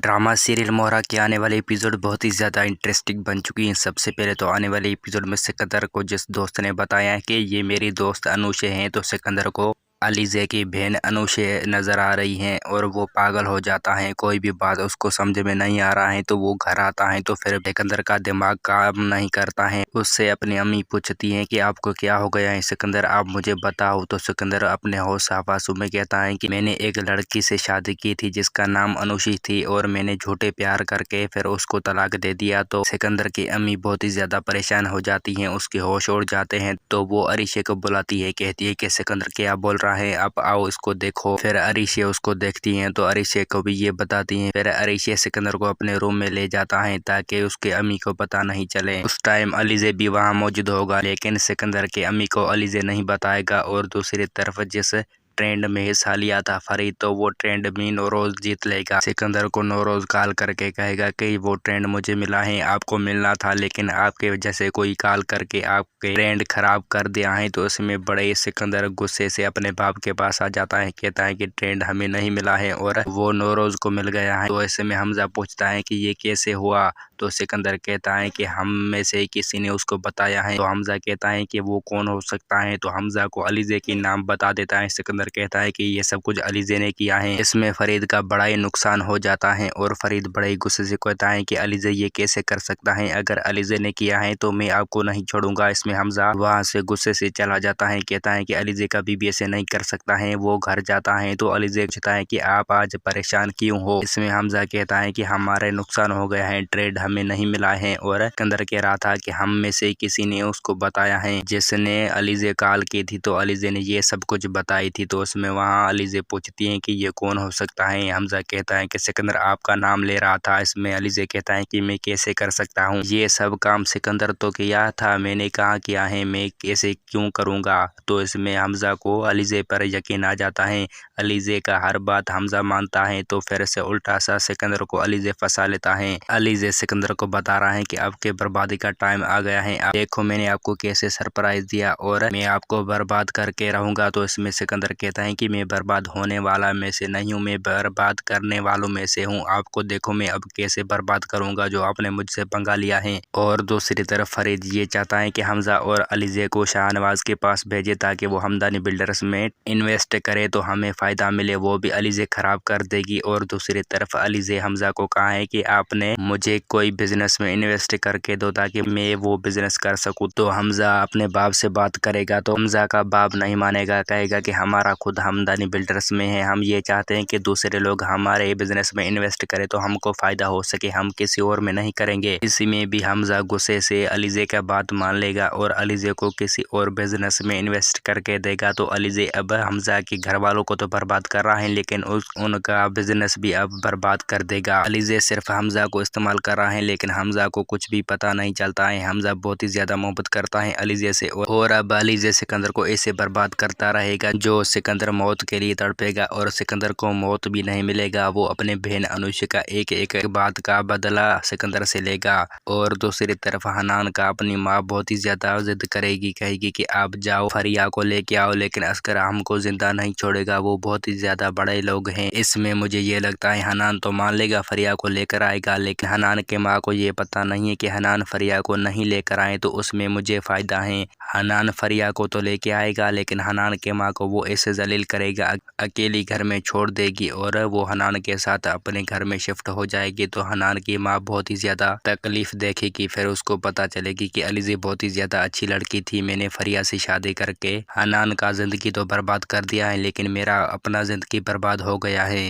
Drama serial मोहरा के आने वाले एपिसोड बहुत ही ज़्यादा इंटरेस्टिंग बन चुकी हैं। सबसे पहले तो आने वाले एपिसोड में सिकंदर को जिस दोस्त ने बताया है कि ये मेरी दोस्त अनुशे हैं, तो सिकंदर को अलीज़े की बहन अनुशे नज़र आ रही हैं और वो पागल हो जाता है। कोई भी बात उसको समझ में नहीं आ रहा है तो वो घर आता है तो फिर सिकंदर का दिमाग काम नहीं करता है। उससे अपनी अम्मी पूछती हैं कि आपको क्या हो गया है सिकंदर, आप मुझे बताओ। तो सिकंदर अपने होश हवासों में कहता है कि मैंने एक लड़की से शादी की थी जिसका नाम अनुशी थी और मैंने झूठे प्यार करके फिर उसको तलाक दे दिया। तो सिकंदर की अम्मी बहुत ही ज़्यादा परेशान हो जाती हैं, उसके होश उड़ जाते हैं। तो वो अरीशे को बुलाती है, कहती है कि सिकंदर क्या बोल रहा है, आप आओ इसको देखो। फिर अरीशे उसको देखती हैं तो अरीशे को भी ये बताती हैं। फिर अरीशे सिकंदर को अपने रूम में ले जाता है ताकि उसके अम्मी को पता नहीं चले। उस टाइम अलीज़े भी वहाँ मौजूद होगा, लेकिन सिकंदर के अम्मी को अलीज़े नहीं बताएगा। और दूसरी तरफ जिस ट्रेंड में हिस्सा लिया था फरीद, तो वो ट्रेंड भी नौरोज जीत लेगा। सिकंदर को नौरोज कॉल करके कहेगा कि वो ट्रेंड मुझे मिला है, आपको मिलना था, लेकिन आपके वजह से कोई कॉल करके आपके ट्रेंड खराब कर दिया है। तो उसमें बड़े सिकंदर गुस्से से अपने बाप के पास आ जाता है, कहता है कि ट्रेंड हमें नहीं मिला है और वो नौरोज को मिल गया है। तो ऐसे में हमजा पूछता है कि ये कैसे हुआ। तो सिकंदर कहता है कि हम में से किसी ने उसको बताया है। तो हमजा कहता है कि वो कौन हो सकता है। तो हमजा को अलीज़े की नाम बता देता है। सिकंदर कहता है कि ये सब कुछ अलीज़े ने किया है। इसमें फरीद का बड़ा ही नुकसान हो जाता है और फरीद बड़े ही गुस्से से कहता है कि अलीज़े ये कैसे कर सकता है, अगर अलीज़े ने किया है तो मैं आपको नहीं छोड़ूंगा। इसमें हमजा वहाँ से गुस्से से चला जाता है, कहता है कि अलीज़े कभी भी ऐसे नहीं कर सकता है। वो घर जाता है तो अलीज़े कहता है कि आप आज परेशान क्यों हो। इसमें हमजा कहता है कि हमारे नुकसान हो गया है, ट्रेड हमें नहीं मिला है। और सिकंदर कह रहा था कि हम में से किसी ने उसको बताया है जिसने अलीज़े कॉल की थी, तो अलीज़े ने ये सब कुछ बताई थी। तो उसमें वहाँ अलीज़े पूछती हैं कि ये कौन हो सकता है। हमजा कहता है कि सिकंदर आपका नाम ले रहा था। इसमें अलीज़े कहता है कि मैं कैसे कर सकता हूँ, ये सब काम सिकंदर तो किया था, मैंने कहाँ किया है, मैं कैसे क्यों करूँगा। तो इसमें हमजा को अलीज़े पर यकीन आ जाता है। अलीज़े का हर बात हमजा मानता है। तो फिर से उल्टा सा सिकंदर को अलीज़े फंसा लेता है। अलीज़े सिकंदर को बता रहा है कि आपके बर्बादी का टाइम आ गया है, आप देखो मैंने आपको कैसे सरप्राइज दिया और मैं आपको बर्बाद करके रहूँगा। तो इसमें सिकंदर कहता है कि मैं बर्बाद होने वाला में से नहीं हूँ, मैं बर्बाद करने वालों में से हूँ। आपको देखो मैं अब कैसे बर्बाद करूँगा जो आपने मुझसे पंगा लिया है। और दूसरी तरफ फरीद ये चाहता है कि हमजा और अलीज़े को शाहनवाज के पास भेजे ताकि वो हमदानी बिल्डर्स में इन्वेस्ट करे तो हमें फ़ायदा मिले। वो भी अलीज़े ख़राब कर देगी। और दूसरी तरफ अलीज़े हमजा को कहा है कि आपने मुझे कोई बिजनेस में इन्वेस्ट करके दो ताकि मैं वो बिजनेस कर सकूं। तो हमजा अपने बाप से बात करेगा तो हमजा का बाप नहीं मानेगा, कहेगा कि हमारा खुद हमदानी बिल्डर्स में है, हम ये चाहते हैं कि दूसरे लोग हमारे बिजनेस में इन्वेस्ट करें तो हमको फ़ायदा हो सके, हम किसी और में नहीं करेंगे। इसी में भी हमजा गुस्से से अलीज़े का बात मान लेगा और अलीज़े को किसी और बिजनेस में इन्वेस्ट करके देगा। तो अलीज़े अब हमजा के घर वालों को तो बर्बाद कर रहा है, लेकिन उनका बिजनेस भी अब बर्बाद कर देगा। अलीज़े सिर्फ हमजा को इस्तेमाल कर रहा है, लेकिन हमजा को कुछ भी पता नहीं चलता है। हमजा बहुत ही ज़्यादा मोहब्बत करता है अलीज़े से और अब अलीज़े सिकंदर को ऐसे बर्बाद करता रहेगा जो सिकंदर मौत के लिए तड़पेगा और सिकंदर को मौत भी नहीं मिलेगा। वो अपने बहन अनुष्का का एक एक बात का बदला सिकंदर से लेगा। और दूसरी तरफ हनान का अपनी माँ बहुत ही ज़्यादा जिद करेगी, कहेगी कि आप जाओ फरिया को लेके आओ, लेकिन अस्कर हमको जिंदा नहीं छोड़ेगा, वो बहुत ही ज़्यादा बड़े लोग हैं। इसमें मुझे ये लगता है हनान तो मान लेगा, फरिया को लेकर आएगा, लेकिन हनान के माँ को ये पता नहीं है कि हनान फरिया को नहीं लेकर आए तो उसमें मुझे फ़ायदा है। हनान फरिया को तो लेके आएगा, लेकिन हनान के माँ को वो ऐसे जलील करेगा, अकेली घर में छोड़ देगी और वो हनान के साथ अपने घर में शिफ्ट हो जाएगी। तो हनान की माँ बहुत ही ज़्यादा तकलीफ देखेगी। फिर उसको पता चलेगी कि अलीज़े बहुत ही ज़्यादा अच्छी लड़की थी, मैंने फरिया से शादी करके हनान का ज़िंदगी तो बर्बाद कर दिया है, लेकिन मेरा अपना ज़िंदगी बर्बाद हो गया है।